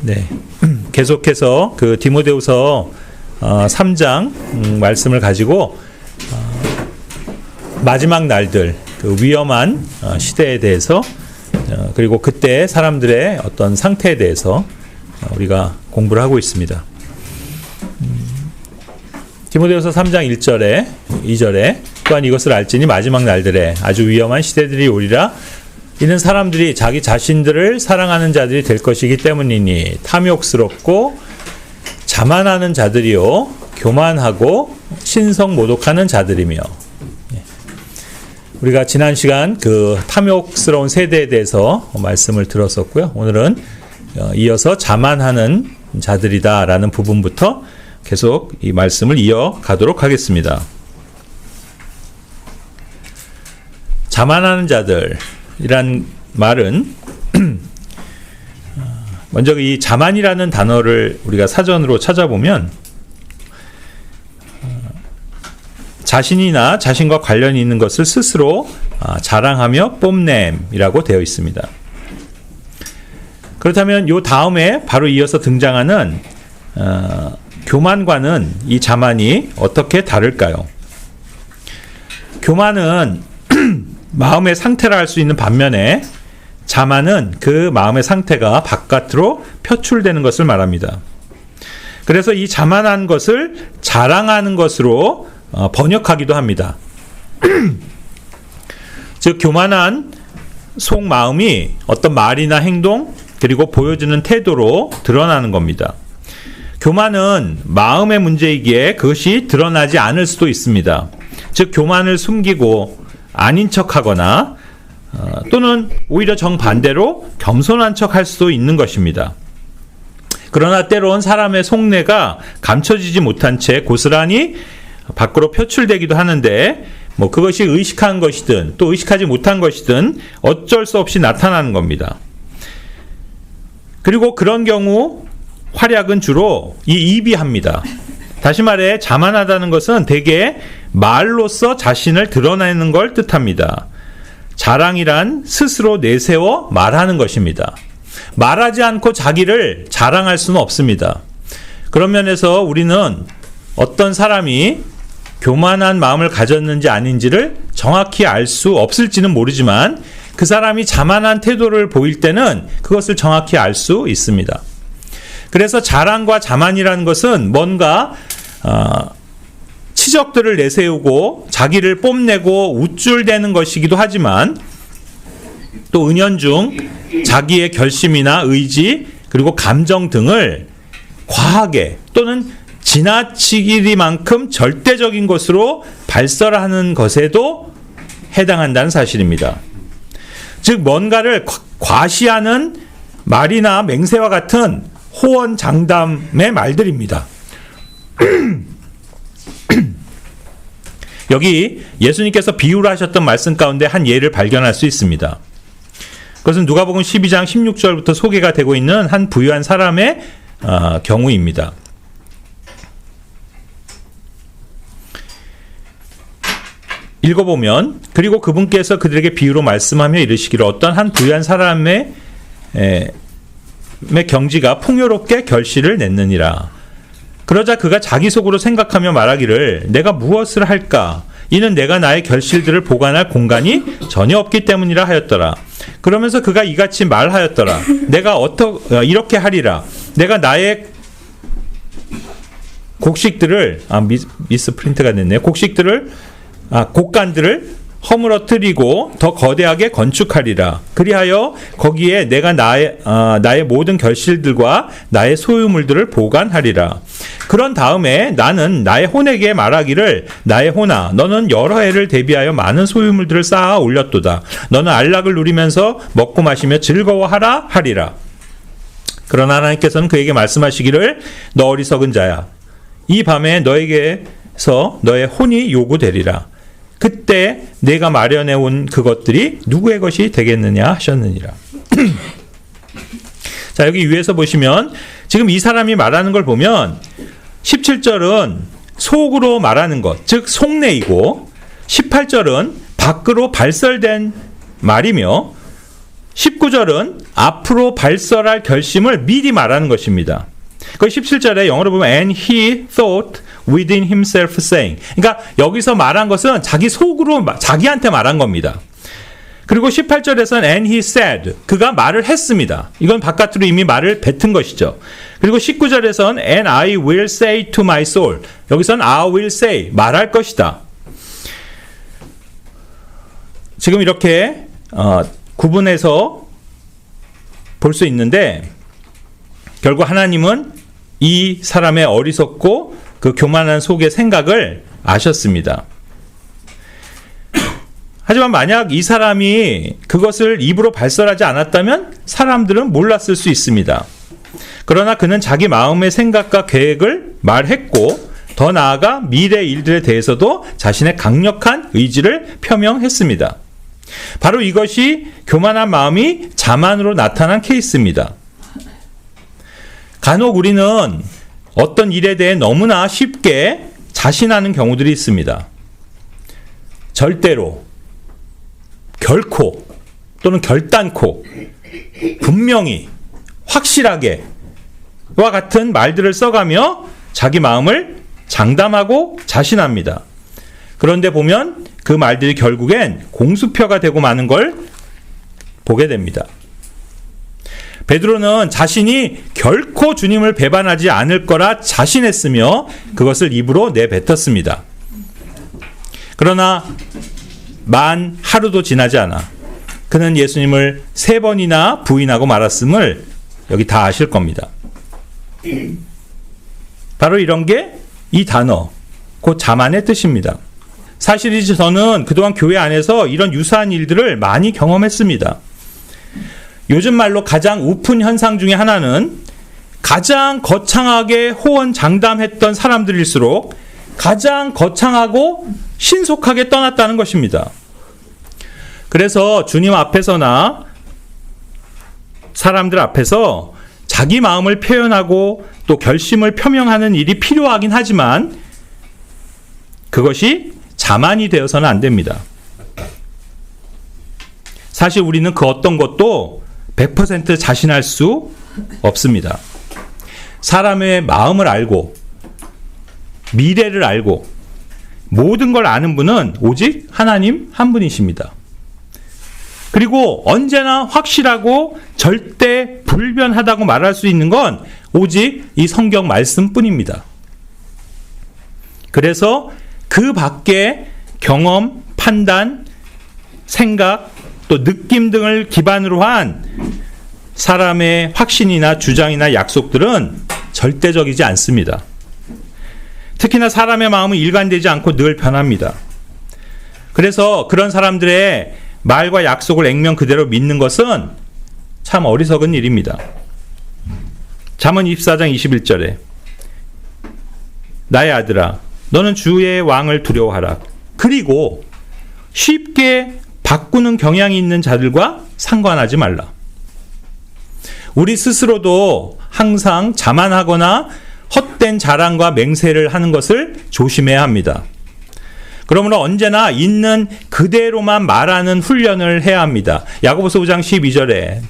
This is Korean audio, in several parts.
네. 계속해서 그 디모데후서 3장 말씀을 가지고 마지막 날들, 그 위험한 시대에 대해서 그리고 그때 사람들의 어떤 상태에 대해서 우리가 공부를 하고 있습니다. 디모데후서 3장 1절에 2절에 또한 이것을 알지니 마지막 날들에 아주 위험한 시대들이 오리라. 이는 사람들이 자기 자신들을 사랑하는 자들이 될 것이기 때문이니 탐욕스럽고 자만하는 자들이요 교만하고 신성 모독하는 자들이며. 우리가 지난 시간 그 탐욕스러운 세대에 대해서 말씀을 들었었고요. 오늘은 이어서 자만하는 자들이다라는 부분부터 계속 이 말씀을 이어가도록 하겠습니다. 자만하는 자들이란 말은 먼저 이 자만이라는 단어를 우리가 사전으로 찾아보면 자신이나 자신과 관련이 있는 것을 스스로 자랑하며 뽐냄이라고 되어 있습니다. 그렇다면 이 다음에 바로 이어서 등장하는 교만과는 이 자만이 어떻게 다를까요? 교만은 마음의 상태라 할 수 있는 반면에 자만은 그 마음의 상태가 바깥으로 표출되는 것을 말합니다. 그래서 이 자만한 것을 자랑하는 것으로 번역하기도 합니다. 즉 교만한 속마음이 어떤 말이나 행동 그리고 보여주는 태도로 드러나는 겁니다. 교만은 마음의 문제이기에 그것이 드러나지 않을 수도 있습니다. 즉 교만을 숨기고 아닌 척하거나 또는 오히려 정반대로 겸손한 척할 수도 있는 것입니다. 그러나 때론 사람의 속내가 감춰지지 못한 채 고스란히 밖으로 표출되기도 하는데 그것이 의식한 것이든 또 의식하지 못한 것이든 어쩔 수 없이 나타나는 겁니다. 그리고 그런 경우 활약은 주로 이 입이 합니다. 다시 말해 자만하다는 것은 대개 말로써 자신을 드러내는 걸 뜻합니다. 자랑이란 스스로 내세워 말하는 것입니다. 말하지 않고 자기를 자랑할 수는 없습니다. 그런 면에서 우리는 어떤 사람이 교만한 마음을 가졌는지 아닌지를 정확히 알 수 없을지는 모르지만 그 사람이 자만한 태도를 보일 때는 그것을 정확히 알 수 있습니다. 그래서 자랑과 자만이라는 것은 뭔가 치적들을 내세우고 자기를 뽐내고 우쭐대는 것이기도 하지만 또 은연중 자기의 결심이나 의지 그리고 감정 등을 과하게 또는 지나치기만큼 절대적인 것으로 발설하는 것에도 해당한다는 사실입니다. 즉 뭔가를 과시하는 말이나 맹세와 같은 호언장담의 말들입니다. 여기 예수님께서 비유를 하셨던 말씀 가운데 한 예를 발견할 수 있습니다. 그것은 누가복음 12장 16절부터 소개가 되고 있는 한 부유한 사람의 경우입니다. 읽어보면 그리고 그분께서 그들에게 비유로 말씀하며 이르시기를 어떤 한 부유한 사람의 경지가 풍요롭게 결실을 냈느니라. 그러자 그가 자기 속으로 생각하며 말하기를 내가 무엇을 할까? 이는 내가 나의 결실들을 보관할 공간이 전혀 없기 때문이라 하였더라. 그러면서 그가 이같이 말하였더라. 내가 이렇게 하리라. 내가 나의 곡식들을 미스 프린트가 됐네요. 곡간들을 허물어뜨리고 더 거대하게 건축하리라. 그리하여 거기에 내가 나의 모든 결실들과 나의 소유물들을 보관하리라. 그런 다음에 나는 나의 혼에게 말하기를 나의 혼아 너는 여러 해를 대비하여 많은 소유물들을 쌓아 올렸도다. 너는 안락을 누리면서 먹고 마시며 즐거워하라 하리라. 그러나 하나님께서는 그에게 말씀하시기를 너 어리석은 자야. 이 밤에 너에게서 너의 혼이 요구되리라. 그때 내가 마련해 온 그것들이 누구의 것이 되겠느냐 하셨느니라. 자, 여기 위에서 보시면 지금 이 사람이 말하는 걸 보면 17절은 속으로 말하는 것, 즉 속내이고 18절은 밖으로 발설된 말이며 19절은 앞으로 발설할 결심을 미리 말하는 것입니다. 그 17절에 영어로 보면 and he thought within himself saying. 그러니까 여기서 말한 것은 자기 속으로 자기한테 말한 겁니다. 그리고 18절에서는 and he said. 그가 말을 했습니다. 이건 바깥으로 이미 말을 뱉은 것이죠. 그리고 19절에서는 and I will say to my soul. 여기서는 I will say. 말할 것이다. 지금 이렇게 구분해서 볼 수 있는데 결국 하나님은 이 사람의 어리석고 그 교만한 속의 생각을 아셨습니다. 하지만 만약 이 사람이 그것을 입으로 발설하지 않았다면 사람들은 몰랐을 수 있습니다. 그러나 그는 자기 마음의 생각과 계획을 말했고 더 나아가 미래 일들에 대해서도 자신의 강력한 의지를 표명했습니다. 바로 이것이 교만한 마음이 자만으로 나타난 케이스입니다. 간혹 우리는 어떤 일에 대해 너무나 쉽게 자신하는 경우들이 있습니다. 절대로, 결코, 또는 결단코, 분명히, 확실하게 와 같은 말들을 써가며 자기 마음을 장담하고 자신합니다. 그런데 보면 그 말들이 결국엔 공수표가 되고 마는 걸 보게 됩니다. 베드로는 자신이 결코 주님을 배반하지 않을 거라 자신했으며 그것을 입으로 내뱉었습니다. 그러나 만 하루도 지나지 않아 그는 예수님을 3번이나 부인하고 말았음을 여기 다 아실 겁니다. 바로 이런 게 이 단어, 곧 자만의 뜻입니다. 사실이지 저는 그동안 교회 안에서 이런 유사한 일들을 많이 경험했습니다. 요즘 말로 가장 우픈 현상 중에 하나는 가장 거창하게 호언장담했던 사람들일수록 가장 거창하고 신속하게 떠났다는 것입니다. 그래서 주님 앞에서나 사람들 앞에서 자기 마음을 표현하고 또 결심을 표명하는 일이 필요하긴 하지만 그것이 자만이 되어서는 안 됩니다. 사실 우리는 그 어떤 것도 100% 자신할 수 없습니다. 사람의 마음을 알고 미래를 알고 모든 걸 아는 분은 오직 하나님 한 분이십니다. 그리고 언제나 확실하고 절대 불변하다고 말할 수 있는 건 오직 이 성경 말씀뿐입니다. 그래서 그 밖에 경험, 판단, 생각, 또 느낌 등을 기반으로 한 사람의 확신이나 주장이나 약속들은 절대적이지 않습니다. 특히나 사람의 마음은 일관되지 않고 늘 변합니다. 그래서 그런 사람들의 말과 약속을 액면 그대로 믿는 것은 참 어리석은 일입니다. 잠언 24장 21절에 나의 아들아 너는 주의 왕을 두려워하라. 그리고 쉽게 바꾸는 경향이 있는 자들과 상관하지 말라. 우리 스스로도 항상 자만하거나 헛된 자랑과 맹세를 하는 것을 조심해야 합니다. 그러므로 언제나 있는 그대로만 말하는 훈련을 해야 합니다. 야고보서 5장 12절에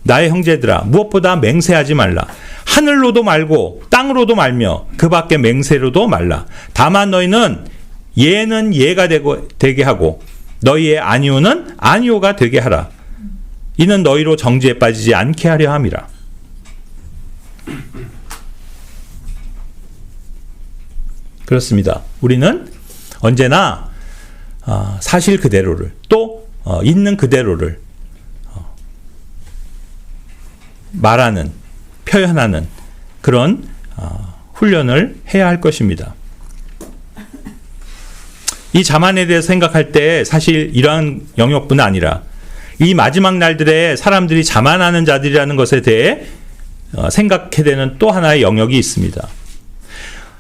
나의 형제들아 무엇보다 맹세하지 말라. 하늘로도 말고 땅으로도 말며 그 밖에 맹세로도 말라. 다만 너희는 예는 예가 되게 하고 너희의 아니오는 아니오가 되게 하라. 이는 너희로 정죄에 빠지지 않게 하려 함이라. 그렇습니다. 우리는 언제나 사실 그대로를 또 있는 그대로를 말하는, 표현하는 그런 훈련을 해야 할 것입니다. 이 자만에 대해서 생각할 때 사실 이러한 영역뿐 아니라 이 마지막 날들에 사람들이 자만하는 자들이라는 것에 대해 생각해야 되는 또 하나의 영역이 있습니다.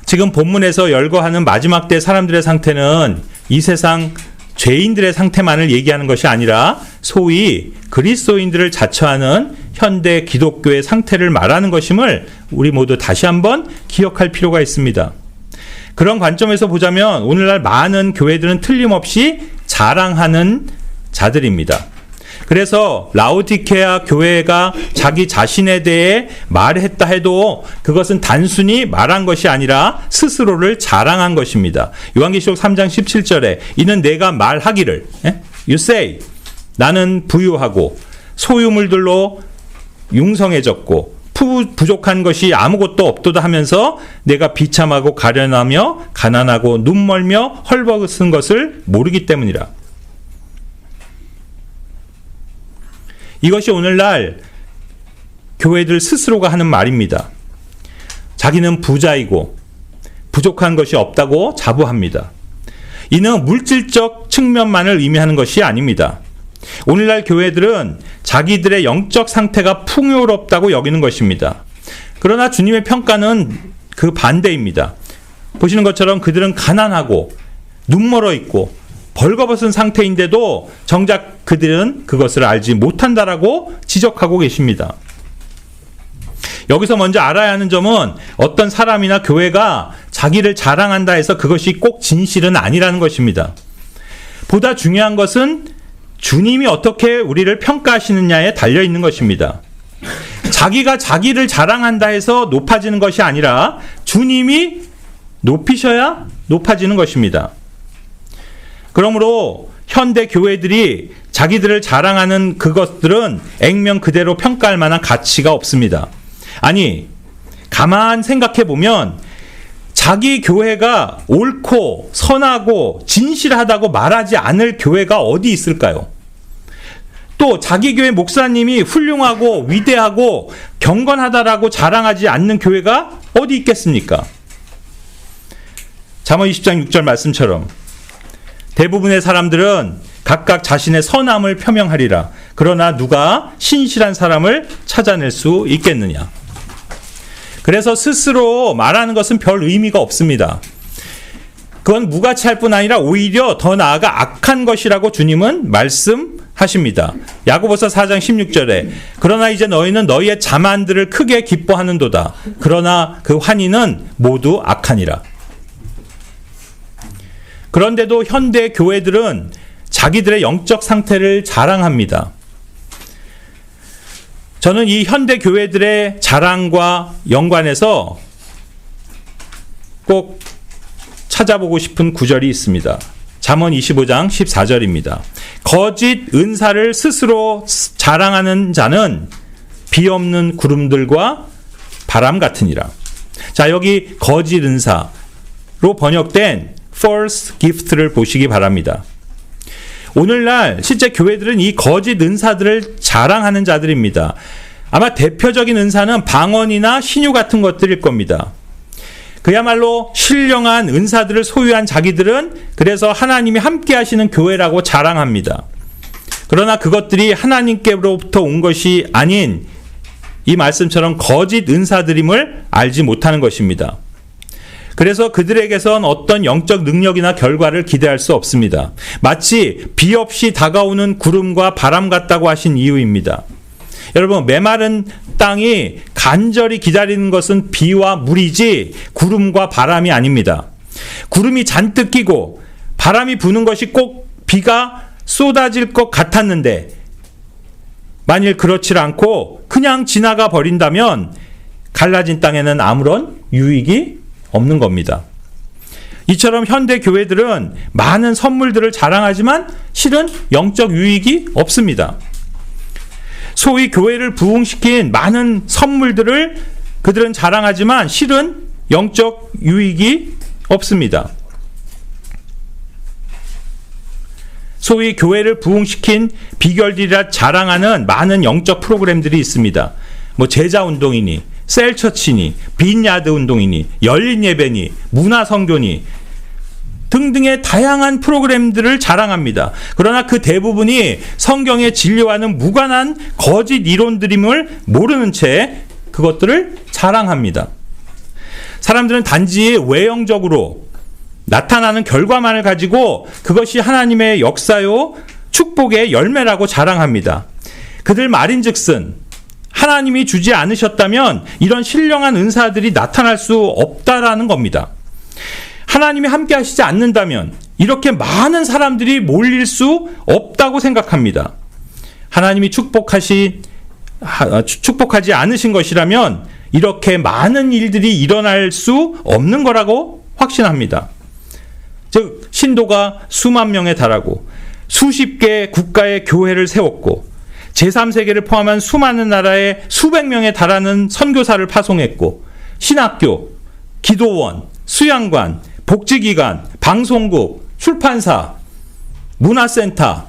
지금 본문에서 열거하는 마지막 때 사람들의 상태는 이 세상 죄인들의 상태만을 얘기하는 것이 아니라 소위 그리스도인들을 자처하는 현대 기독교의 상태를 말하는 것임을 우리 모두 다시 한번 기억할 필요가 있습니다. 그런 관점에서 보자면 오늘날 많은 교회들은 틀림없이 자랑하는 자들입니다. 그래서 라오디케아 교회가 자기 자신에 대해 말했다 해도 그것은 단순히 말한 것이 아니라 스스로를 자랑한 것입니다. 요한계시록 3장 17절에 이는 내가 말하기를 You say 나는 부유하고 소유물들로 융성해졌고 부족한 것이 아무것도 없도다 하면서 내가 비참하고 가련하며 가난하고 눈멀며 헐벗은 것을 모르기 때문이라. 이것이 오늘날 교회들 스스로가 하는 말입니다. 자기는 부자이고 부족한 것이 없다고 자부합니다. 이는 물질적 측면만을 의미하는 것이 아닙니다. 오늘날 교회들은 자기들의 영적 상태가 풍요롭다고 여기는 것입니다. 그러나 주님의 평가는 그 반대입니다. 보시는 것처럼 그들은 가난하고 눈멀어 있고 벌거벗은 상태인데도 정작 그들은 그것을 알지 못한다라고 지적하고 계십니다. 여기서 먼저 알아야 하는 점은 어떤 사람이나 교회가 자기를 자랑한다 해서 그것이 꼭 진실은 아니라는 것입니다. 보다 중요한 것은 주님이 어떻게 우리를 평가하시느냐에 달려 있는 것입니다. 자기가 자기를 자랑한다 해서 높아지는 것이 아니라 주님이 높이셔야 높아지는 것입니다. 그러므로 현대 교회들이 자기들을 자랑하는 그것들은 액면 그대로 평가할 만한 가치가 없습니다. 아니, 가만 생각해 보면 자기 교회가 옳고 선하고 진실하다고 말하지 않을 교회가 어디 있을까요? 또 자기 교회 목사님이 훌륭하고 위대하고 경건하다라고 자랑하지 않는 교회가 어디 있겠습니까? 잠언 20장 6절 말씀처럼 대부분의 사람들은 각각 자신의 선함을 표명하리라. 그러나 누가 신실한 사람을 찾아낼 수 있겠느냐? 그래서 스스로 말하는 것은 별 의미가 없습니다. 그건 무가치할 뿐 아니라 오히려 더 나아가 악한 것이라고 주님은 말씀하십니다. 야고보서 4장 16절에 그러나 이제 너희는 너희의 자만들을 크게 기뻐하는도다. 그러나 그 환희는 모두 악하니라. 그런데도 현대 교회들은 자기들의 영적 상태를 자랑합니다. 저는 이 현대 교회들의 자랑과 연관해서 꼭 찾아보고 싶은 구절이 있습니다. 잠언 25장 14절입니다. 거짓 은사를 스스로 자랑하는 자는 비 없는 구름들과 바람 같으니라. 자, 여기 거짓 은사로 번역된 false gift를 보시기 바랍니다. 오늘날 실제 교회들은 이 거짓 은사들을 자랑하는 자들입니다. 아마 대표적인 은사는 방언이나 신유 같은 것들일 겁니다. 그야말로 신령한 은사들을 소유한 자기들은 그래서 하나님이 함께 하시는 교회라고 자랑합니다. 그러나 그것들이 하나님께로부터 온 것이 아닌 이 말씀처럼 거짓 은사들임을 알지 못하는 것입니다. 그래서 그들에게선 어떤 영적 능력이나 결과를 기대할 수 없습니다. 마치 비 없이 다가오는 구름과 바람 같다고 하신 이유입니다. 여러분, 메마른 땅이 간절히 기다리는 것은 비와 물이지 구름과 바람이 아닙니다. 구름이 잔뜩 끼고 바람이 부는 것이 꼭 비가 쏟아질 것 같았는데 만일 그렇지 않고 그냥 지나가 버린다면 갈라진 땅에는 아무런 유익이 없는 겁니다. 이처럼 현대 교회들은 많은 선물들을 자랑하지만 실은 영적 유익이 없습니다. 소위 교회를 부흥시킨 많은 선물들을 그들은 자랑하지만 실은 영적 유익이 없습니다. 소위 교회를 부흥시킨 비결들이라 자랑하는 많은 영적 프로그램들이 있습니다. 뭐 제자운동이니 셀처치니 빈야드 운동이니 열린 예배니 문화선교니 등등의 다양한 프로그램들을 자랑합니다. 그러나 그 대부분이 성경의 진리와는 무관한 거짓 이론들임을 모르는 채 그것들을 자랑합니다. 사람들은 단지 외형적으로 나타나는 결과만을 가지고 그것이 하나님의 역사요 축복의 열매라고 자랑합니다. 그들 말인즉슨 하나님이 주지 않으셨다면 이런 신령한 은사들이 나타날 수 없다라는 겁니다. 하나님이 함께 하시지 않는다면 이렇게 많은 사람들이 몰릴 수 없다고 생각합니다. 하나님이 축복하지 않으신 것이라면 이렇게 많은 일들이 일어날 수 없는 거라고 확신합니다. 즉 신도가 수만 명에 달하고 수십 개 국가의 교회를 세웠고 제3세계를 포함한 수많은 나라에 수백 명에 달하는 선교사를 파송했고 신학교, 기도원, 수양관, 복지기관, 방송국, 출판사, 문화센터,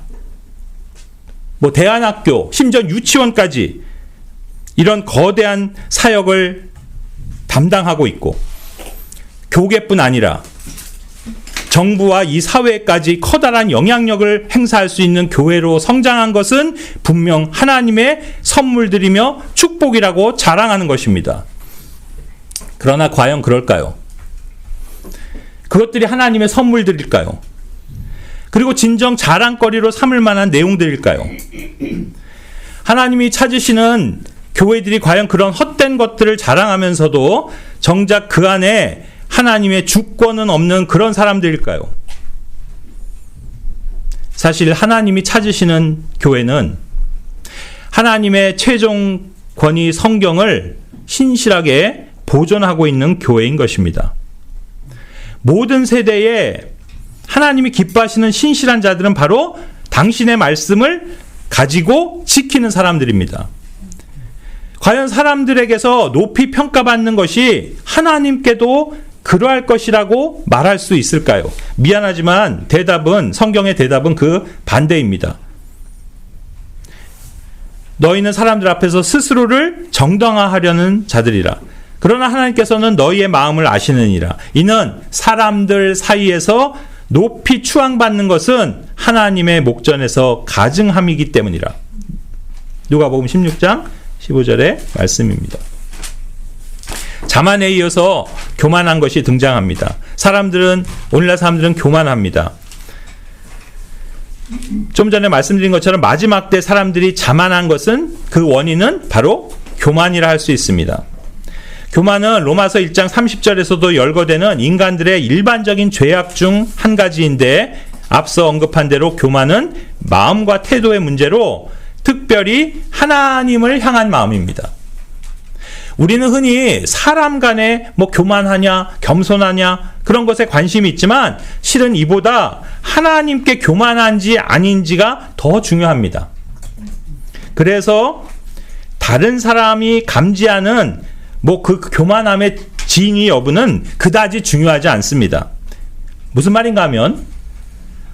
대안학교, 심지어 유치원까지 이런 거대한 사역을 담당하고 있고 교계뿐 아니라 정부와 이 사회까지 커다란 영향력을 행사할 수 있는 교회로 성장한 것은 분명 하나님의 선물들이며 축복이라고 자랑하는 것입니다. 그러나 과연 그럴까요? 그것들이 하나님의 선물들일까요? 그리고 진정 자랑거리로 삼을 만한 내용들일까요? 하나님이 찾으시는 교회들이 과연 그런 헛된 것들을 자랑하면서도 정작 그 안에 하나님의 주권은 없는 그런 사람들일까요? 사실 하나님이 찾으시는 교회는 하나님의 최종 권위 성경을 신실하게 보존하고 있는 교회인 것입니다. 모든 세대에 하나님이 기뻐하시는 신실한 자들은 바로 당신의 말씀을 가지고 지키는 사람들입니다. 과연 사람들에게서 높이 평가받는 것이 하나님께도 그러할 것이라고 말할 수 있을까요? 미안하지만 성경의 대답은 그 반대입니다. 너희는 사람들 앞에서 스스로를 정당화하려는 자들이라. 그러나 하나님께서는 너희의 마음을 아시느니라. 이는 사람들 사이에서 높이 추앙받는 것은 하나님의 목전에서 가증함이기 때문이라. 누가복음 16장 15절의 말씀입니다. 자만에 이어서 교만한 것이 등장합니다. 오늘날 사람들은 교만합니다. 좀 전에 말씀드린 것처럼 마지막 때 사람들이 자만한 것은 그 원인은 바로 교만이라 할 수 있습니다. 교만은 로마서 1장 30절에서도 열거되는 인간들의 일반적인 죄악 중 한 가지인데 앞서 언급한 대로 교만은 마음과 태도의 문제로 특별히 하나님을 향한 마음입니다. 우리는 흔히 사람 간에 교만하냐, 겸손하냐 그런 것에 관심이 있지만 실은 이보다 하나님께 교만한지 아닌지가 더 중요합니다. 그래서 다른 사람이 감지하는 그 교만함의 진위 여부는 그다지 중요하지 않습니다. 무슨 말인가 하면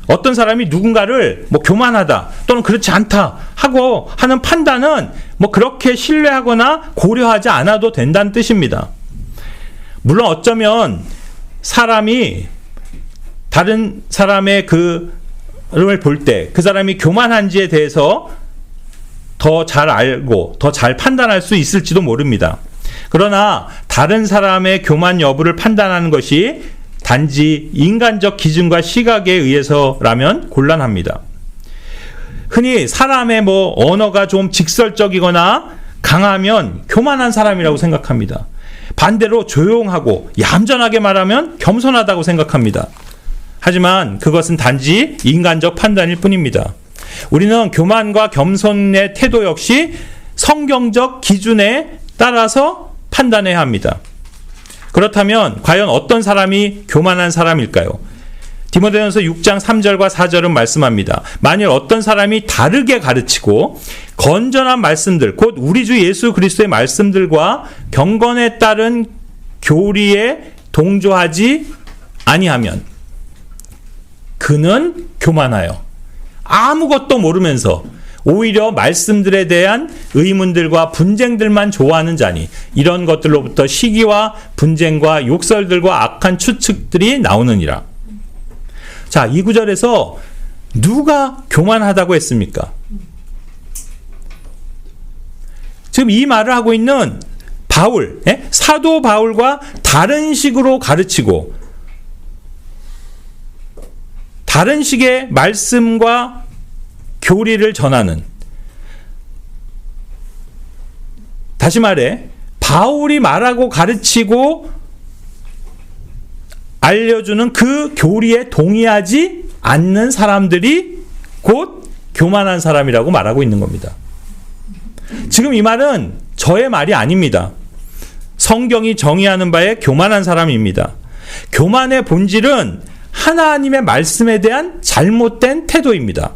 어떤 사람이 누군가를 교만하다 또는 그렇지 않다 하고 하는 판단은 그렇게 신뢰하거나 고려하지 않아도 된다는 뜻입니다. 물론 어쩌면 사람이 다른 사람의 그를 볼 때 그 사람이 교만한지에 대해서 더 잘 알고 더 잘 판단할 수 있을지도 모릅니다. 그러나 다른 사람의 교만 여부를 판단하는 것이 단지 인간적 기준과 시각에 의해서라면 곤란합니다. 흔히 사람의 언어가 좀 직설적이거나 강하면 교만한 사람이라고 생각합니다. 반대로 조용하고 얌전하게 말하면 겸손하다고 생각합니다. 하지만 그것은 단지 인간적 판단일 뿐입니다. 우리는 교만과 겸손의 태도 역시 성경적 기준에 따라서 판단해야 합니다. 그렇다면 과연 어떤 사람이 교만한 사람일까요? 디모데전서 6장 3절과 4절은 말씀합니다. 만일 어떤 사람이 다르게 가르치고 건전한 말씀들, 곧 우리 주 예수 그리스도의 말씀들과 경건에 따른 교리에 동조하지 아니하면 그는 교만하여 아무것도 모르면서 오히려 말씀들에 대한 의문들과 분쟁들만 좋아하는 자니 이런 것들로부터 시기와 분쟁과 욕설들과 악한 추측들이 나오느니라. 자, 이 구절에서 누가 교만하다고 했습니까? 지금 이 말을 하고 있는 사도 바울과 다른 식으로 가르치고 다른 식의 말씀과 교리를 전하는, 다시 말해 바울이 말하고 가르치고 알려주는 그 교리에 동의하지 않는 사람들이 곧 교만한 사람이라고 말하고 있는 겁니다. 지금 이 말은 저의 말이 아닙니다. 성경이 정의하는 바에 교만한 사람입니다. 교만의 본질은 하나님의 말씀에 대한 잘못된 태도입니다.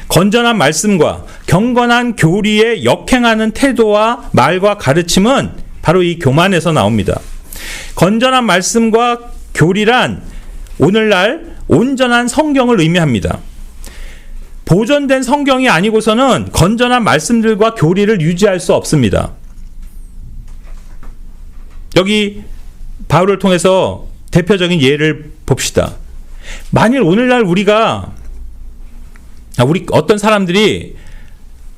건전한 말씀과 경건한 교리에 역행하는 태도와 말과 가르침은 바로 이 교만에서 나옵니다. 건전한 말씀과 교리란 오늘날 온전한 성경을 의미합니다. 보존된 성경이 아니고서는 건전한 말씀들과 교리를 유지할 수 없습니다. 여기 바울을 통해서 대표적인 예를 봅시다. 만일 오늘날 우리 어떤 사람들이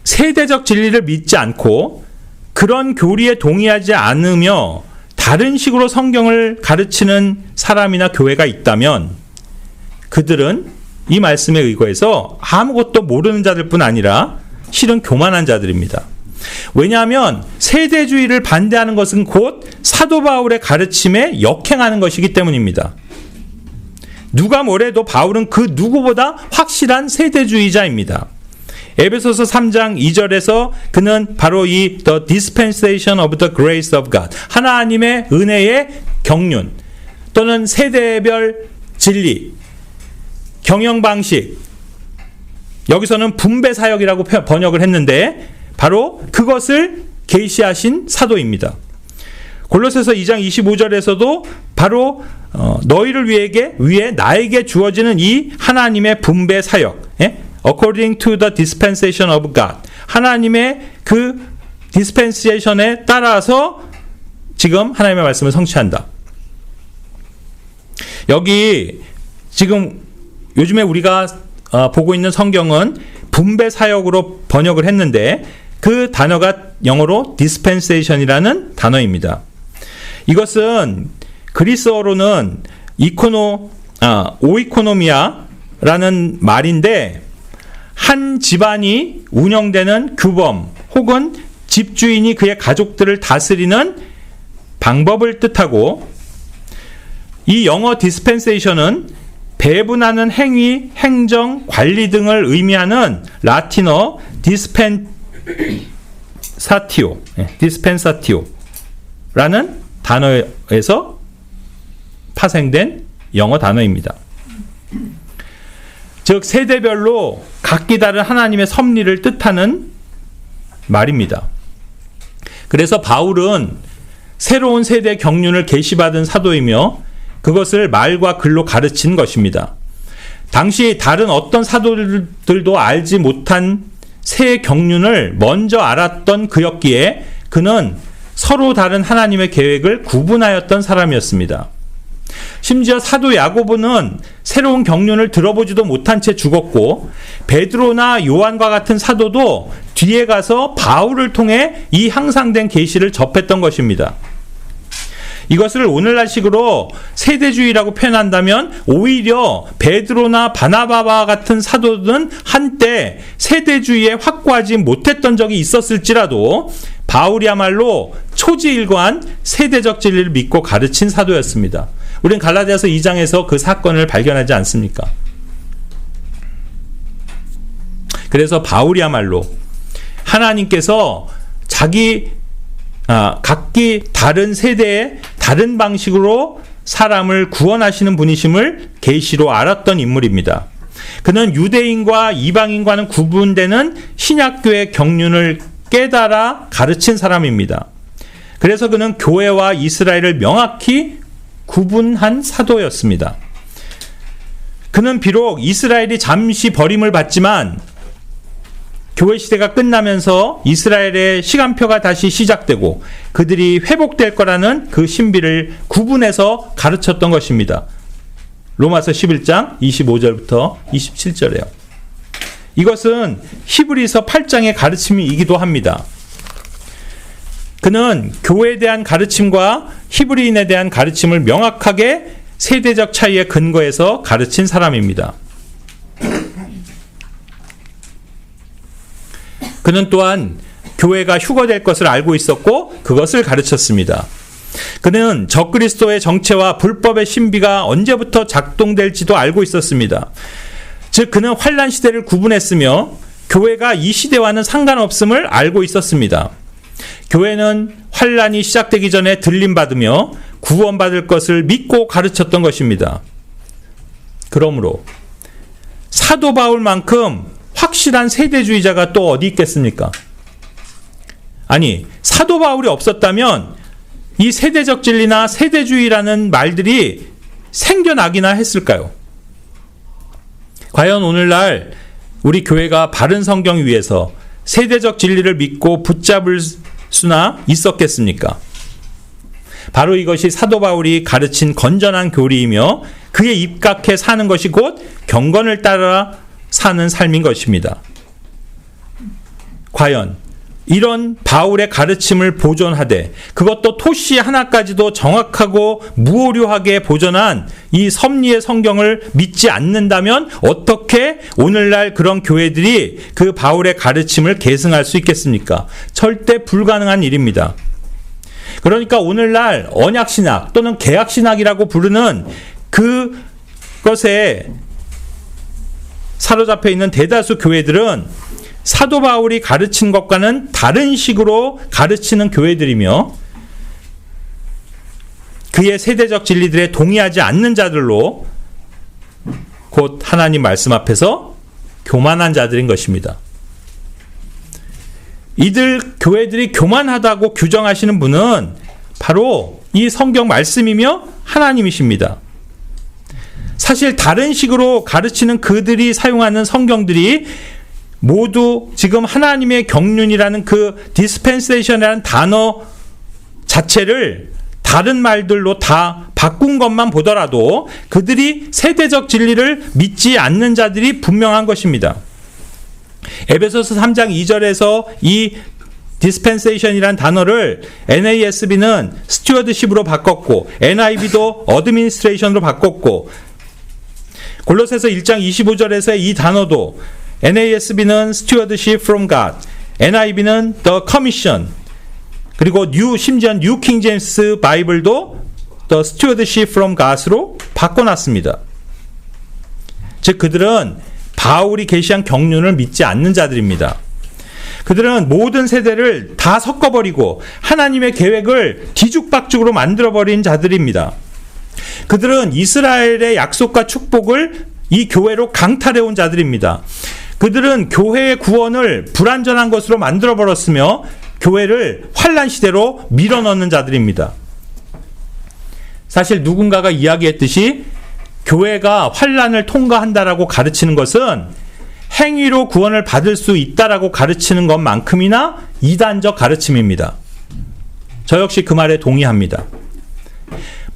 세대적 진리를 믿지 않고 그런 교리에 동의하지 않으며 다른 식으로 성경을 가르치는 사람이나 교회가 있다면 그들은 이 말씀에 의거해서 아무것도 모르는 자들뿐 아니라 실은 교만한 자들입니다. 왜냐하면 세대주의를 반대하는 것은 곧 사도 바울의 가르침에 역행하는 것이기 때문입니다. 누가 뭐래도 바울은 그 누구보다 확실한 세대주의자입니다. 에베소서 3장 2절에서 그는 바로 이 The Dispensation of the Grace of God, 하나님의 은혜의 경륜 또는 세대별 진리, 경영 방식, 여기서는 분배 사역이라고 번역을 했는데 바로 그것을 계시하신 사도입니다. 골로새서 2장 25절에서도 바로 너희를 위해 나에게 주어지는 이 하나님의 분배 사역, according to the dispensation of God, 하나님의 그 dispensation에 따라서 지금 하나님의 말씀을 성취한다. 여기 지금 요즘에 우리가 보고 있는 성경은 분배 사역으로 번역을 했는데 그 단어가 영어로 dispensation이라는 단어입니다. 이것은 그리스어로는 오이코노미아라는 말인데 한 집안이 운영되는 규범 혹은 집주인이 그의 가족들을 다스리는 방법을 뜻하고, 이 영어 dispensation은 배분하는 행위, 행정, 관리 등을 의미하는 라틴어 dispensatio라는 단어에서 파생된 영어 단어입니다. 즉 세대별로 각기 다른 하나님의 섭리를 뜻하는 말입니다. 그래서 바울은 새로운 세대 경륜을 계시받은 사도이며 그것을 말과 글로 가르친 것입니다. 당시 다른 어떤 사도들도 알지 못한 새 경륜을 먼저 알았던 그였기에 그는 서로 다른 하나님의 계획을 구분하였던 사람이었습니다. 심지어 사도 야고보는 새로운 경륜을 들어보지도 못한 채 죽었고, 베드로나 요한과 같은 사도도 뒤에 가서 바울을 통해 이 향상된 계시를 접했던 것입니다. 이것을 오늘날식으로 세대주의라고 표현한다면 오히려 베드로나 바나바와 같은 사도들은 한때 세대주의에 확고하지 못했던 적이 있었을지라도 바울이야말로 초지일관 세대적 진리를 믿고 가르친 사도였습니다. 우리는 갈라디아서 2장에서 그 사건을 발견하지 않습니까? 그래서 바울이야말로 하나님께서 각기 다른 세대에 다른 방식으로 사람을 구원하시는 분이심을 계시로 알았던 인물입니다. 그는 유대인과 이방인과는 구분되는 신약교의 경륜을 깨달아 가르친 사람입니다. 그래서 그는 교회와 이스라엘을 명확히 구분한 사도였습니다. 그는 비록 이스라엘이 잠시 버림을 받지만 교회 시대가 끝나면서 이스라엘의 시간표가 다시 시작되고 그들이 회복될 거라는 그 신비를 구분해서 가르쳤던 것입니다. 로마서 11장 25절부터 27절이에요. 이것은 히브리서 8장의 가르침이기도 합니다. 그는 교회에 대한 가르침과 히브리인에 대한 가르침을 명확하게 세대적 차이에 근거해서 가르친 사람입니다. 그는 또한 교회가 휴거될 것을 알고 있었고 그것을 가르쳤습니다. 그는 적그리스도의 정체와 불법의 신비가 언제부터 작동될지도 알고 있었습니다. 즉 그는 환난 시대를 구분했으며 교회가 이 시대와는 상관없음을 알고 있었습니다. 교회는 환난이 시작되기 전에 들림받으며 구원받을 것을 믿고 가르쳤던 것입니다. 그러므로 사도 바울만큼 확실한 세대주의자가 또 어디 있겠습니까? 아니, 사도 바울이 없었다면 이 세대적 진리나 세대주의라는 말들이 생겨나기나 했을까요? 과연 오늘날 우리 교회가 바른 성경 위에서 세대적 진리를 믿고 붙잡을 수나 있었겠습니까? 바로 이것이 사도 바울이 가르친 건전한 교리이며 그에 입각해 사는 것이 곧 경건을 따라 사는 삶인 것입니다. 과연 이런 바울의 가르침을 보존하되 그것도 토시 하나까지도 정확하고 무오류하게 보존한 이 섭리의 성경을 믿지 않는다면 어떻게 오늘날 그런 교회들이 그 바울의 가르침을 계승할 수 있겠습니까? 절대 불가능한 일입니다. 그러니까 오늘날 언약신학 또는 개약신학이라고 부르는 그것에 사로잡혀 있는 대다수 교회들은 사도 바울이 가르친 것과는 다른 식으로 가르치는 교회들이며 그의 세대적 진리들에 동의하지 않는 자들로 곧 하나님 말씀 앞에서 교만한 자들인 것입니다. 이들 교회들이 교만하다고 규정하시는 분은 바로 이 성경 말씀이며 하나님이십니다. 사실 다른 식으로 가르치는 그들이 사용하는 성경들이 모두 지금 하나님의 경륜이라는 그 디스펜세이션이라는 단어 자체를 다른 말들로 다 바꾼 것만 보더라도 그들이 세대적 진리를 믿지 않는 자들이 분명한 것입니다. 에베소서 3장 2절에서 이 디스펜세이션이라는 단어를 NASB는 스튜어드십으로 바꿨고 NIV도 어드미니스트레이션으로 바꿨고 골로새서 1장 25절에서 이 단어도 NASB는 Stewardship from God, NIV는 The Commission, 그리고 심지어 뉴 킹 제임스 바이블도 The Stewardship from God으로 바꿔놨습니다. 즉 그들은 바울이 계시한 경륜을 믿지 않는 자들입니다. 그들은 모든 세대를 다 섞어버리고 하나님의 계획을 뒤죽박죽으로 만들어버린 자들입니다. 그들은 이스라엘의 약속과 축복을 이 교회로 강탈해온 자들입니다. 그들은 교회의 구원을 불완전한 것으로 만들어버렸으며 교회를 환난 시대로 밀어넣는 자들입니다. 사실 누군가가 이야기했듯이 교회가 환난을 통과한다라고 가르치는 것은 행위로 구원을 받을 수 있다라고 가르치는 것만큼이나 이단적 가르침입니다. 저 역시 그 말에 동의합니다.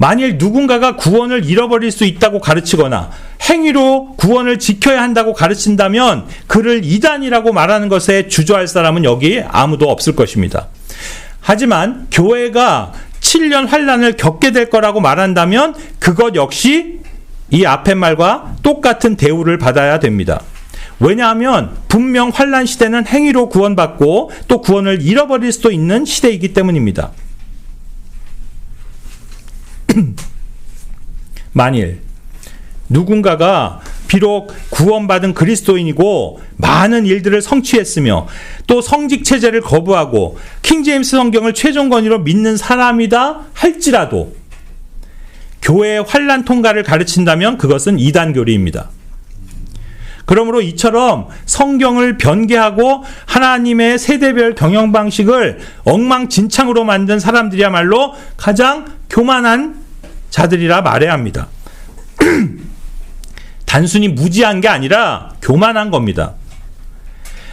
만일 누군가가 구원을 잃어버릴 수 있다고 가르치거나 행위로 구원을 지켜야 한다고 가르친다면 그를 이단이라고 말하는 것에 주저할 사람은 여기 아무도 없을 것입니다. 하지만 교회가 7년 환난을 겪게 될 거라고 말한다면 그것 역시 이 앞의 말과 똑같은 대우를 받아야 됩니다. 왜냐하면 분명 환난 시대는 행위로 구원받고 또 구원을 잃어버릴 수도 있는 시대이기 때문입니다. 만일 누군가가 비록 구원받은 그리스도인이고 많은 일들을 성취했으며 또 성직체제를 거부하고 킹제임스 성경을 최종 권위로 믿는 사람이다 할지라도 교회의 환난 통과를 가르친다면 그것은 이단교리입니다. 그러므로 이처럼 성경을 변개하고 하나님의 세대별 경영 방식을 엉망진창으로 만든 사람들이야말로 가장 교만한 자들이라 말해야 합니다. 단순히 무지한 게 아니라 교만한 겁니다.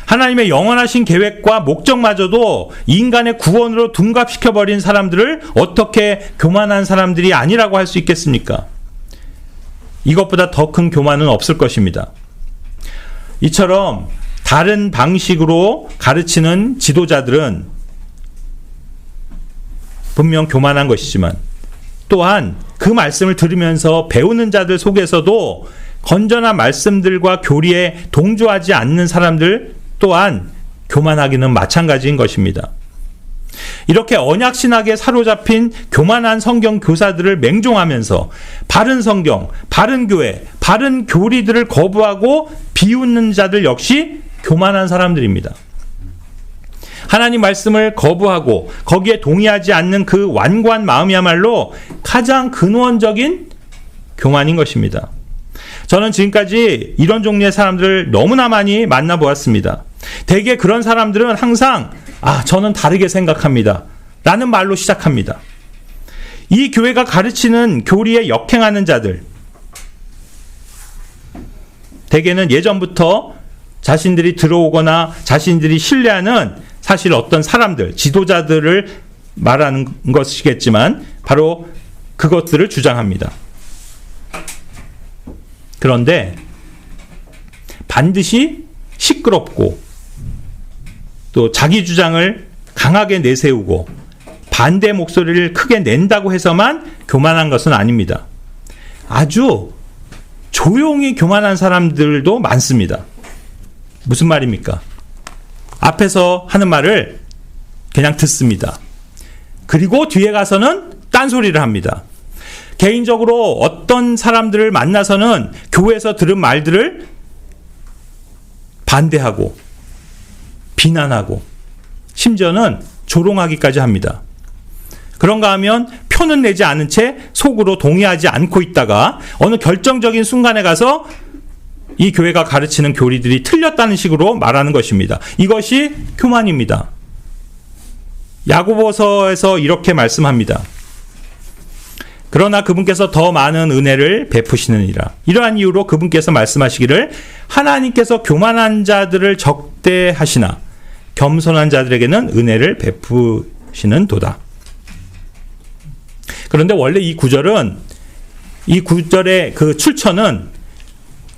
하나님의 영원하신 계획과 목적마저도 인간의 구원으로 둔갑시켜버린 사람들을 어떻게 교만한 사람들이 아니라고 할 수 있겠습니까? 이것보다 더 큰 교만은 없을 것입니다. 이처럼 다른 방식으로 가르치는 지도자들은 분명 교만한 것이지만 또한 그 말씀을 들으면서 배우는 자들 속에서도 건전한 말씀들과 교리에 동조하지 않는 사람들 또한 교만하기는 마찬가지인 것입니다. 이렇게 언약신학에 사로잡힌 교만한 성경 교사들을 맹종하면서 바른 성경, 바른 교회, 바른 교리들을 거부하고 비웃는 자들 역시 교만한 사람들입니다. 하나님 말씀을 거부하고 거기에 동의하지 않는 그 완고한 마음이야말로 가장 근원적인 교만인 것입니다. 저는 지금까지 이런 종류의 사람들을 너무나 많이 만나보았습니다. 대개 그런 사람들은 항상 저는 다르게 생각합니다 라는 말로 시작합니다. 이 교회가 가르치는 교리에 역행하는 자들, 대개는 예전부터 자신들이 들어오거나 자신들이 신뢰하는 사실 어떤 사람들, 지도자들을 말하는 것이겠지만 바로 그것들을 주장합니다. 그런데 반드시 시끄럽고 또 자기 주장을 강하게 내세우고 반대 목소리를 크게 낸다고 해서만 교만한 것은 아닙니다. 아주 조용히 교만한 사람들도 많습니다. 무슨 말입니까? 앞에서 하는 말을 그냥 듣습니다. 그리고 뒤에 가서는 딴소리를 합니다. 개인적으로 어떤 사람들을 만나서는 교회에서 들은 말들을 반대하고 비난하고 심지어는 조롱하기까지 합니다. 그런가 하면 표는 내지 않은 채 속으로 동의하지 않고 있다가 어느 결정적인 순간에 가서 이 교회가 가르치는 교리들이 틀렸다는 식으로 말하는 것입니다. 이것이 교만입니다. 야고보서에서 이렇게 말씀합니다. 그러나 그분께서 더 많은 은혜를 베푸시느니라. 이러한 이유로 그분께서 말씀하시기를 하나님께서 교만한 자들을 적대하시나 겸손한 자들에게는 은혜를 베푸시는 도다. 그런데 원래 이 구절의 그 출처는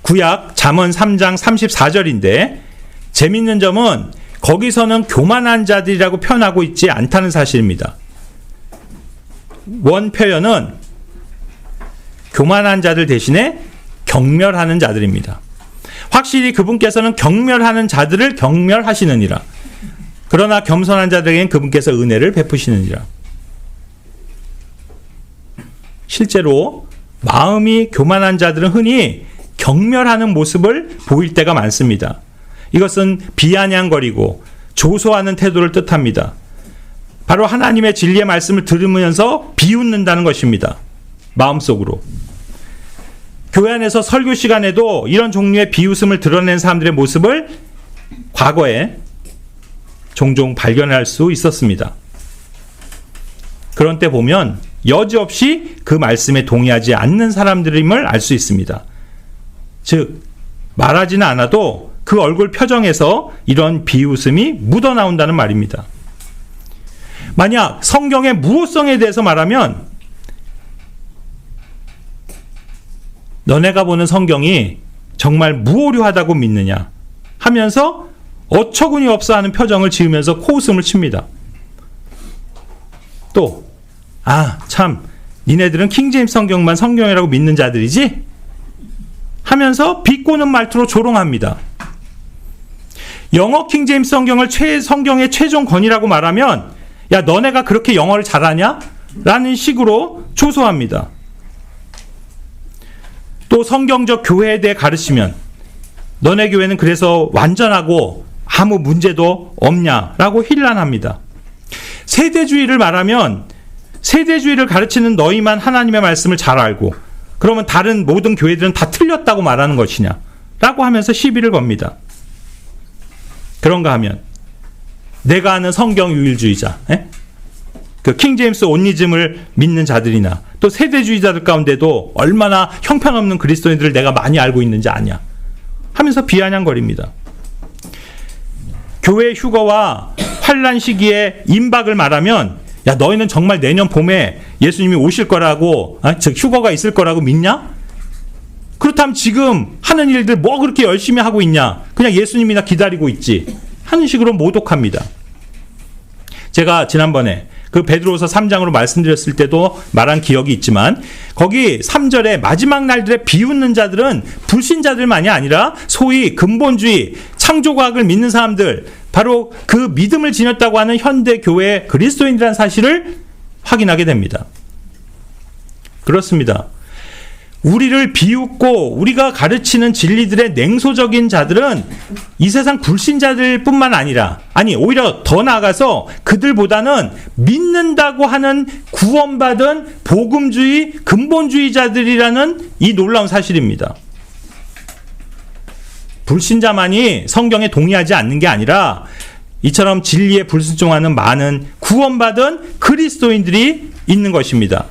구약 잠언 3장 34절인데 재밌는 점은 거기서는 교만한 자들이라고 표현하고 있지 않다는 사실입니다. 원 표현은 교만한 자들 대신에 경멸하는 자들입니다. 확실히 그분께서는 경멸하는 자들을 경멸하시느니라. 그러나 겸손한 자들에게는 그분께서 은혜를 베푸시느니라. 실제로 마음이 교만한 자들은 흔히 경멸하는 모습을 보일 때가 많습니다. 이것은 비아냥거리고 조소하는 태도를 뜻합니다. 바로 하나님의 진리의 말씀을 들으면서 비웃는다는 것입니다. 마음속으로. 교회 안에서 설교 시간에도 이런 종류의 비웃음을 드러낸 사람들의 모습을 과거에 종종 발견할 수 있었습니다. 그런 때 보면 여지없이 그 말씀에 동의하지 않는 사람들임을 알 수 있습니다. 즉 말하지는 않아도 그 얼굴 표정에서 이런 비웃음이 묻어나온다는 말입니다. 만약 성경의 무호성에 대해서 말하면 너네가 보는 성경이 정말 무오류하다고 믿느냐 하면서 어처구니 없어 하는 표정을 지으면서 코웃음을 칩니다. 또 참 니네들은 킹제임스 성경만 성경이라고 믿는 자들이지? 하면서 비꼬는 말투로 조롱합니다. 영어 킹제임스 성경을 성경의 최종 권위라고 말하면 야 너네가 그렇게 영어를 잘하냐? 라는 식으로 조소합니다. 또 성경적 교회에 대해 가르치면 너네 교회는 그래서 완전하고 아무 문제도 없냐라고 힐난합니다. 세대주의를 말하면 세대주의를 가르치는 너희만 하나님의 말씀을 잘 알고 그러면 다른 모든 교회들은 다 틀렸다고 말하는 것이냐 라고 하면서 시비를 겁니다. 그런가 하면 내가 아는 성경 유일주의자 그 킹제임스 온리즘을 믿는 자들이나 또 세대주의자들 가운데도 얼마나 형편없는 그리스도인들을 내가 많이 알고 있는지 아냐 하면서 비아냥거립니다. 교회 휴거와 환란 시기에 임박을 말하면 야 너희는 정말 내년 봄에 예수님이 오실 거라고 즉 휴거가 있을 거라고 믿냐? 그렇다면 지금 하는 일들 뭐 그렇게 열심히 하고 있냐? 그냥 예수님이나 기다리고 있지 하는 식으로 모독합니다. 제가 지난번에 그 베드로후서 3장으로 말씀드렸을 때도 말한 기억이 있지만 거기 3절에 마지막 날들에 비웃는 자들은 불신자들만이 아니라 소위 근본주의 창조과학을 믿는 사람들, 바로 그 믿음을 지녔다고 하는 현대 교회 그리스도인이라는 사실을 확인하게 됩니다. 그렇습니다. 우리를 비웃고 우리가 가르치는 진리들의 냉소적인 자들은 이 세상 불신자들 뿐만 아니라, 오히려 더 나아가서 그들보다는 믿는다고 하는 구원받은 복음주의, 근본주의자들이라는 이 놀라운 사실입니다. 불신자만이 성경에 동의하지 않는 게 아니라 이처럼 진리에 불순종하는 많은 구원받은 그리스도인들이 있는 것입니다.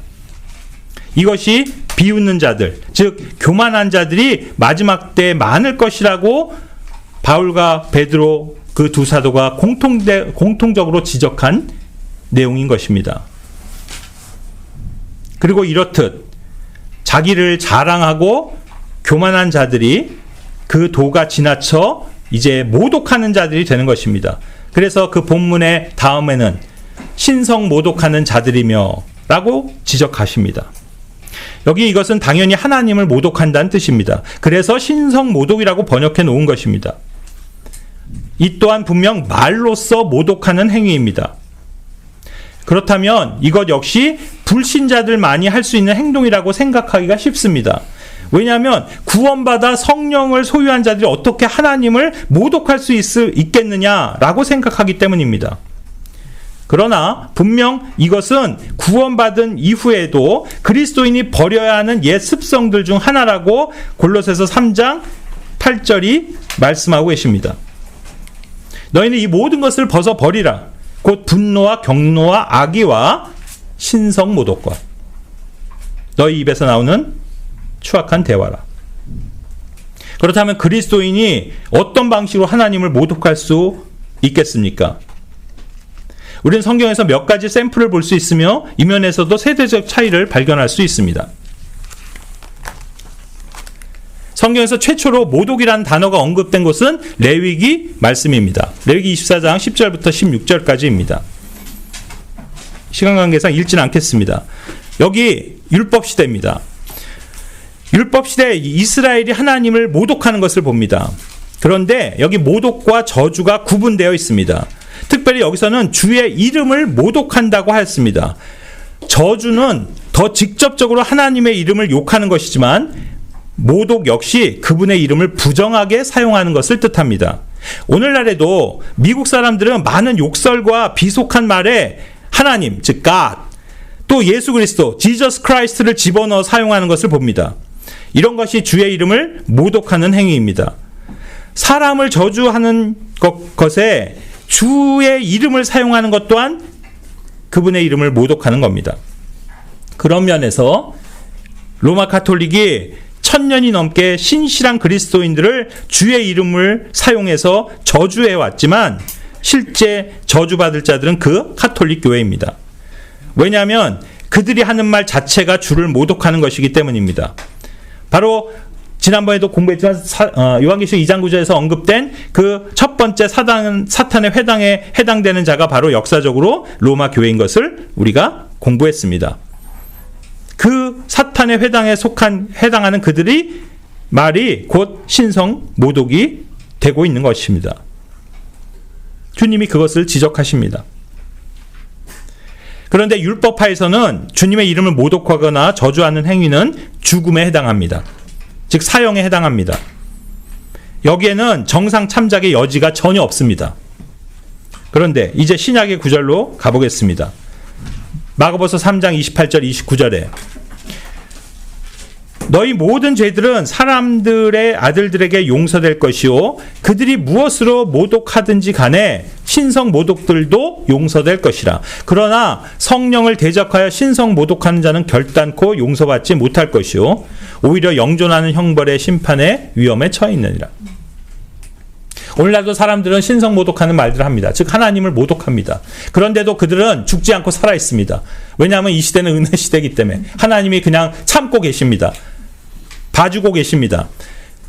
이것이 비웃는 자들, 즉 교만한 자들이 마지막 때에 많을 것이라고 바울과 베드로 그 두 사도가 공통적으로 지적한 내용인 것입니다. 그리고 이렇듯 자기를 자랑하고 교만한 자들이 그 도가 지나쳐 이제 모독하는 자들이 되는 것입니다. 그래서 그 본문의 다음에는 신성 모독하는 자들이며 라고 지적하십니다. 여기 이것은 당연히 하나님을 모독한다는 뜻입니다. 그래서 신성 모독이라고 번역해 놓은 것입니다. 이 또한 분명 말로써 모독하는 행위입니다. 그렇다면 이것 역시 불신자들만이 할 수 있는 행동이라고 생각하기가 쉽습니다. 왜냐하면 구원받아 성령을 소유한 자들이 어떻게 하나님을 모독할 수 있겠느냐라고 생각하기 때문입니다. 그러나 분명 이것은 구원받은 이후에도 그리스도인이 버려야 하는 옛 습성들 중 하나라고 골로새서 3장 8절이 말씀하고 계십니다. 너희는 이 모든 것을 벗어버리라. 곧 분노와 경노와 악의와 신성 모독과 너희 입에서 나오는 추악한 대화라. 그렇다면 그리스도인이 어떤 방식으로 하나님을 모독할 수 있겠습니까? 우리는 성경에서 몇 가지 샘플을 볼 수 있으며 이 면에서도 세대적 차이를 발견할 수 있습니다. 성경에서 최초로 모독이라는 단어가 언급된 것은 레위기 말씀입니다. 레위기 24장 10절부터 16절까지입니다. 시간 관계상 읽지는 않겠습니다. 여기 율법시대입니다. 율법시대 이스라엘이 하나님을 모독하는 것을 봅니다. 그런데 여기 모독과 저주가 구분되어 있습니다. 특별히 여기서는 주의 이름을 모독한다고 하였습니다. 저주는 더 직접적으로 하나님의 이름을 욕하는 것이지만 모독 역시 그분의 이름을 부정하게 사용하는 것을 뜻합니다. 오늘날에도 미국 사람들은 많은 욕설과 비속한 말에 하나님, 즉 God, 또 예수 그리스도, Jesus Christ를 집어넣어 사용하는 것을 봅니다. 이런 것이 주의 이름을 모독하는 행위입니다. 사람을 저주하는 것에 주의 이름을 사용하는 것 또한 그분의 이름을 모독하는 겁니다. 그런 면에서 로마 가톨릭이 1000년이 넘게 신실한 그리스도인들을 주의 이름을 사용해서 저주해 왔지만 실제 저주받을 자들은 그 가톨릭 교회입니다. 왜냐하면 그들이 하는 말 자체가 주를 모독하는 것이기 때문입니다. 바로 지난번에도 공부했지만 요한계시록 2장 9절에서 언급된 그 첫 번째 사탄의 회당에 해당되는 자가 바로 역사적으로 로마 교회인 것을 우리가 공부했습니다. 그 사탄의 회당에 해당하는 그들이 말이 곧 신성 모독이 되고 있는 것입니다. 주님이 그것을 지적하십니다. 그런데 율법파에서는 주님의 이름을 모독하거나 저주하는 행위는 죽음에 해당합니다. 즉 사형에 해당합니다. 여기에는 정상 참작의 여지가 전혀 없습니다. 그런데 이제 신약의 구절로 가보겠습니다. 마가복음 3장 28절 29절에 너희 모든 죄들은 사람들의 아들들에게 용서될 것이요 그들이 무엇으로 모독하든지 간에 신성 모독들도 용서될 것이라. 그러나 성령을 대적하여 신성 모독하는 자는 결단코 용서받지 못할 것이요 오히려 영존하는 형벌의 심판의 위험에 처해 있느니라. 오늘날도 사람들은 신성 모독하는 말들을 합니다. 즉 하나님을 모독합니다. 그런데도 그들은 죽지 않고 살아 있습니다. 왜냐하면 이 시대는 은혜 시대이기 때문에 하나님이 그냥 참고 계십니다. 봐주고 계십니다.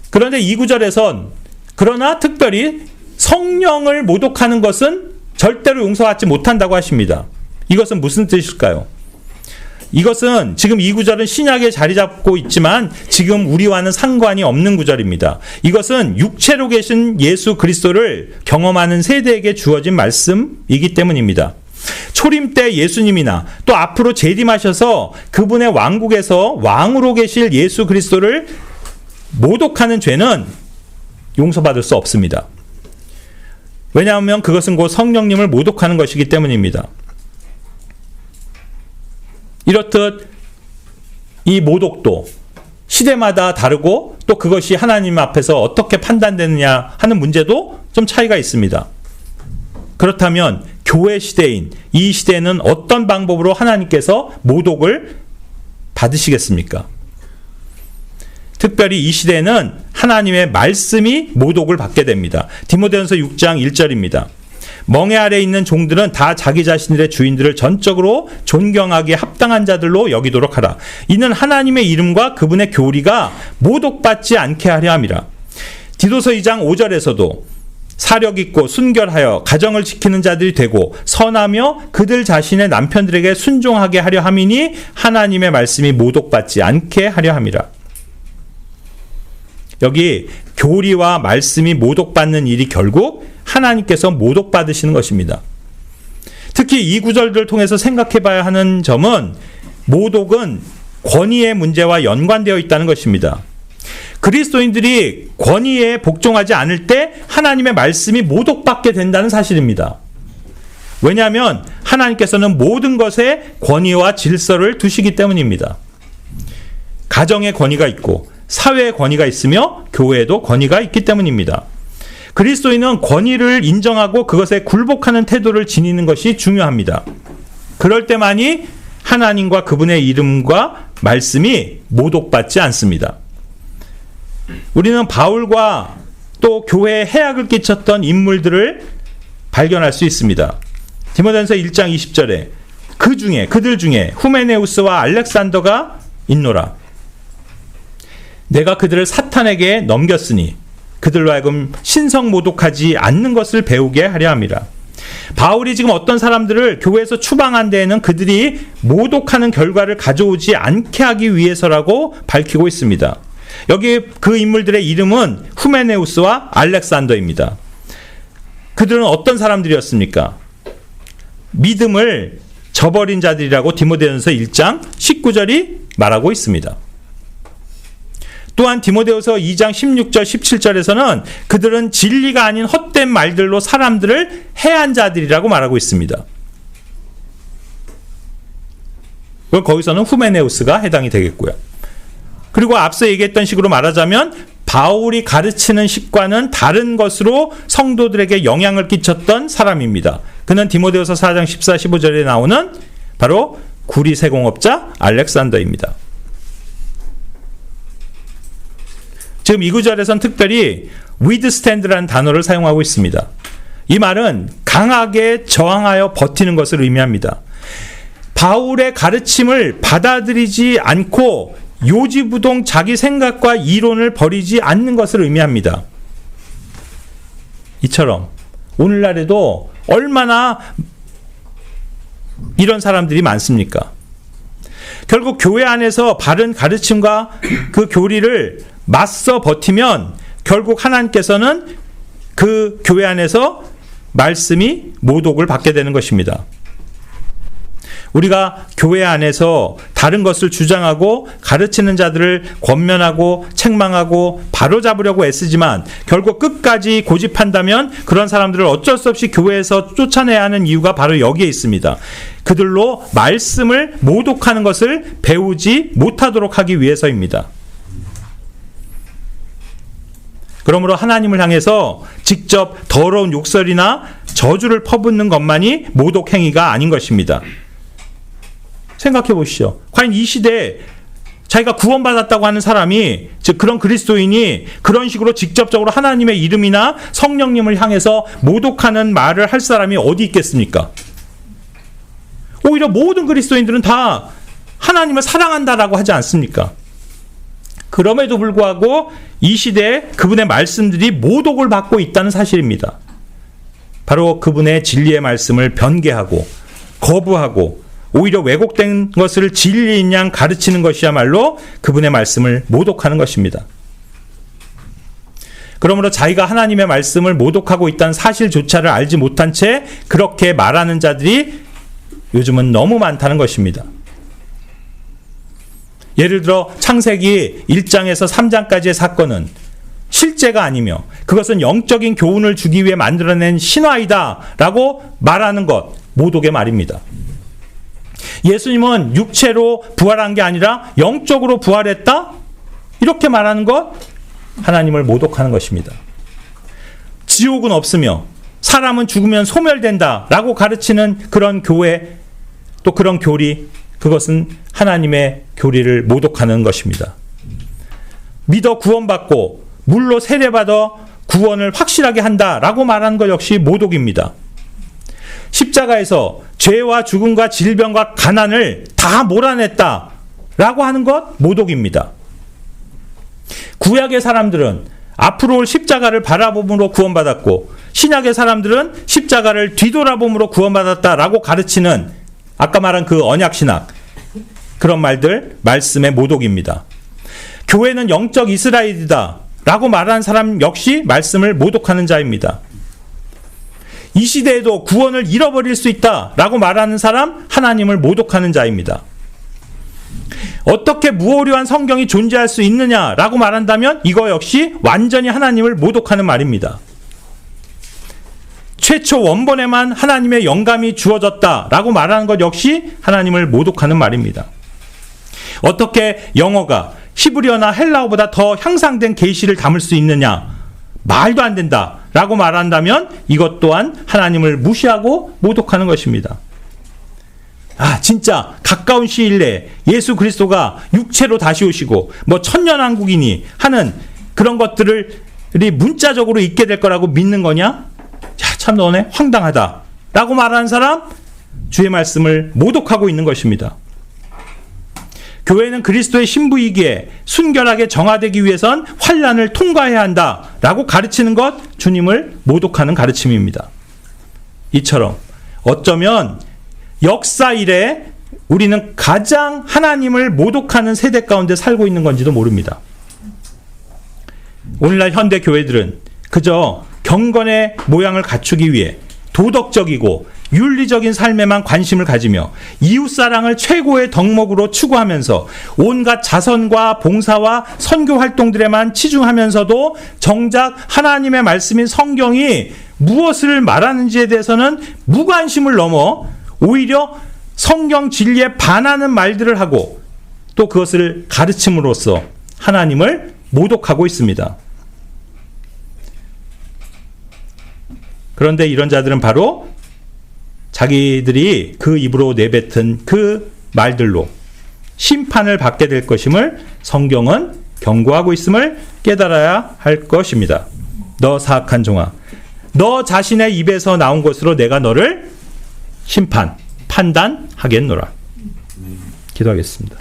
그런데 이 구절에선 그러나 특별히 성령을 모독하는 것은 절대로 용서받지 못한다고 하십니다. 이것은 무슨 뜻일까요? 이것은 지금 이 구절은 신약에 자리 잡고 있지만 지금 우리와는 상관이 없는 구절입니다. 이것은 육체로 계신 예수 그리스도를 경험하는 세대에게 주어진 말씀이기 때문입니다. 초림 때 예수님이나 또 앞으로 재림하셔서 그분의 왕국에서 왕으로 계실 예수 그리스도를 모독하는 죄는 용서받을 수 없습니다. 왜냐하면 그것은 곧 성령님을 모독하는 것이기 때문입니다. 이렇듯 이 모독도 시대마다 다르고 또 그것이 하나님 앞에서 어떻게 판단되느냐 하는 문제도 좀 차이가 있습니다. 그렇다면 교회 시대인 이 시대는 어떤 방법으로 하나님께서 모독을 받으시겠습니까? 특별히 이 시대는 하나님의 말씀이 모독을 받게 됩니다. 디모데전서 6장 1절입니다. 멍에 아래 있는 종들은 다 자기 자신들의 주인들을 전적으로 존경하기에 합당한 자들로 여기도록 하라. 이는 하나님의 이름과 그분의 교리가 모독받지 않게 하려 함이라. 디도서 2장 5절에서도 사력 있고 순결하여 가정을 지키는 자들이 되고 선하며 그들 자신의 남편들에게 순종하게 하려 함이니 하나님의 말씀이 모독받지 않게 하려 함이라. 여기 교리와 말씀이 모독받는 일이 결국 하나님께서 모독받으시는 것입니다. 특히 이 구절들을 통해서 생각해 봐야 하는 점은 모독은 권위의 문제와 연관되어 있다는 것입니다. 그리스도인들이 권위에 복종하지 않을 때 하나님의 말씀이 모독받게 된다는 사실입니다. 왜냐하면 하나님께서는 모든 것에 권위와 질서를 두시기 때문입니다. 가정의 권위가 있고 사회의 권위가 있으며 교회에도 권위가 있기 때문입니다. 그리스도인은 권위를 인정하고 그것에 굴복하는 태도를 지니는 것이 중요합니다. 그럴 때만이 하나님과 그분의 이름과 말씀이 모독받지 않습니다. 우리는 바울과 또 교회에 해악을 끼쳤던 인물들을 발견할 수 있습니다. 디모데전서 1장 20절에 그들 중에 후메네우스와 알렉산더가 있노라. 내가 그들을 사탄에게 넘겼으니 그들로 하여금 신성 모독하지 않는 것을 배우게 하려 함이라. 바울이 지금 어떤 사람들을 교회에서 추방한 데에는 그들이 모독하는 결과를 가져오지 않게 하기 위해서라고 밝히고 있습니다. 여기 그 인물들의 이름은 후메네우스와 알렉산더입니다. 그들은 어떤 사람들이었습니까? 믿음을 저버린 자들이라고 디모데전서 1장 19절이 말하고 있습니다. 또한 디모데후서 2장 16절 17절에서는 그들은 진리가 아닌 헛된 말들로 사람들을 해한 자들이라고 말하고 있습니다. 거기서는 후메네우스가 해당이 되겠고요. 그리고 앞서 얘기했던 식으로 말하자면 바울이 가르치는 식과는 다른 것으로 성도들에게 영향을 끼쳤던 사람입니다. 그는 디모데후서 4장 14, 15절에 나오는 바로 구리 세공업자 알렉산더입니다. 지금 이 구절에서는 특별히 withstand라는 단어를 사용하고 있습니다. 이 말은 강하게 저항하여 버티는 것을 의미합니다. 바울의 가르침을 받아들이지 않고 요지부동 자기 생각과 이론을 버리지 않는 것을 의미합니다. 이처럼 오늘날에도 얼마나 이런 사람들이 많습니까? 결국 교회 안에서 바른 가르침과 그 교리를 맞서 버티면 결국 하나님께서는 그 교회 안에서 말씀이 모독을 받게 되는 것입니다. 우리가 교회 안에서 다른 것을 주장하고 가르치는 자들을 권면하고 책망하고 바로잡으려고 애쓰지만 결국 끝까지 고집한다면 그런 사람들을 어쩔 수 없이 교회에서 쫓아내야 하는 이유가 바로 여기에 있습니다. 그들로 말씀을 모독하는 것을 배우지 못하도록 하기 위해서입니다. 그러므로 하나님을 향해서 직접 더러운 욕설이나 저주를 퍼붓는 것만이 모독 행위가 아닌 것입니다. 생각해 보시죠. 과연 이 시대에 자기가 구원받았다고 하는 사람이, 즉 그런 그리스도인이 그런 식으로 직접적으로 하나님의 이름이나 성령님을 향해서 모독하는 말을 할 사람이 어디 있겠습니까? 오히려 모든 그리스도인들은 다 하나님을 사랑한다라고 하지 않습니까? 그럼에도 불구하고 이 시대에 그분의 말씀들이 모독을 받고 있다는 사실입니다. 바로 그분의 진리의 말씀을 변개하고 거부하고 오히려 왜곡된 것을 진리인 양 가르치는 것이야말로 그분의 말씀을 모독하는 것입니다. 그러므로 자기가 하나님의 말씀을 모독하고 있다는 사실조차를 알지 못한 채 그렇게 말하는 자들이 요즘은 너무 많다는 것입니다. 예를 들어 창세기 1장에서 3장까지의 사건은 실제가 아니며 그것은 영적인 교훈을 주기 위해 만들어낸 신화이다 라고 말하는 것, 모독의 말입니다. 예수님은 육체로 부활한 게 아니라 영적으로 부활했다? 이렇게 말하는 것, 하나님을 모독하는 것입니다. 지옥은 없으며 사람은 죽으면 소멸된다 라고 가르치는 그런 교회, 또 그런 교리, 그것은 하나님의 교리를 모독하는 것입니다. 믿어 구원받고 물로 세례받아 구원을 확실하게 한다라고 말하는 것 역시 모독입니다. 십자가에서 죄와 죽음과 질병과 가난을 다 몰아냈다라고 하는 것 모독입니다. 구약의 사람들은 앞으로 올 십자가를 바라봄으로 구원받았고 신약의 사람들은 십자가를 뒤돌아봄으로 구원받았다라고 가르치는 아까 말한 그 언약신학, 그런 말들, 말씀의 모독입니다. 교회는 영적 이스라엘이다 라고 말하는 사람 역시 말씀을 모독하는 자입니다. 이 시대에도 구원을 잃어버릴 수 있다 라고 말하는 사람, 하나님을 모독하는 자입니다. 어떻게 무오류한 성경이 존재할 수 있느냐라고 말한다면 이거 역시 완전히 하나님을 모독하는 말입니다. 최초 원본에만 하나님의 영감이 주어졌다라고 말하는 것 역시 하나님을 모독하는 말입니다. 어떻게 영어가 히브리어나 헬라어보다 더 향상된 계시를 담을 수 있느냐? 말도 안 된다라고 말한다면 이것 또한 하나님을 무시하고 모독하는 것입니다. 진짜 가까운 시일 내에 예수 그리스도가 육체로 다시 오시고 천년왕국이니 하는 그런 것들이 문자적으로 있게 될 거라고 믿는 거냐? 참 너네 황당하다 라고 말하는 사람, 주의 말씀을 모독하고 있는 것입니다. 교회는 그리스도의 신부이기에 순결하게 정화되기 위해선 환난을 통과해야 한다라고 가르치는 것, 주님을 모독하는 가르침입니다. 이처럼 어쩌면 역사 이래 우리는 가장 하나님을 모독하는 세대 가운데 살고 있는 건지도 모릅니다. 오늘날 현대 교회들은 그저 경건의 모양을 갖추기 위해 도덕적이고 윤리적인 삶에만 관심을 가지며 이웃사랑을 최고의 덕목으로 추구하면서 온갖 자선과 봉사와 선교 활동들에만 치중하면서도 정작 하나님의 말씀인 성경이 무엇을 말하는지에 대해서는 무관심을 넘어 오히려 성경 진리에 반하는 말들을 하고 또 그것을 가르침으로써 하나님을 모독하고 있습니다. 그런데 이런 자들은 바로 자기들이 그 입으로 내뱉은 그 말들로 심판을 받게 될 것임을 성경은 경고하고 있음을 깨달아야 할 것입니다. 너 사악한 종아, 너 자신의 입에서 나온 것으로 내가 너를 판단하겠노라. 기도하겠습니다.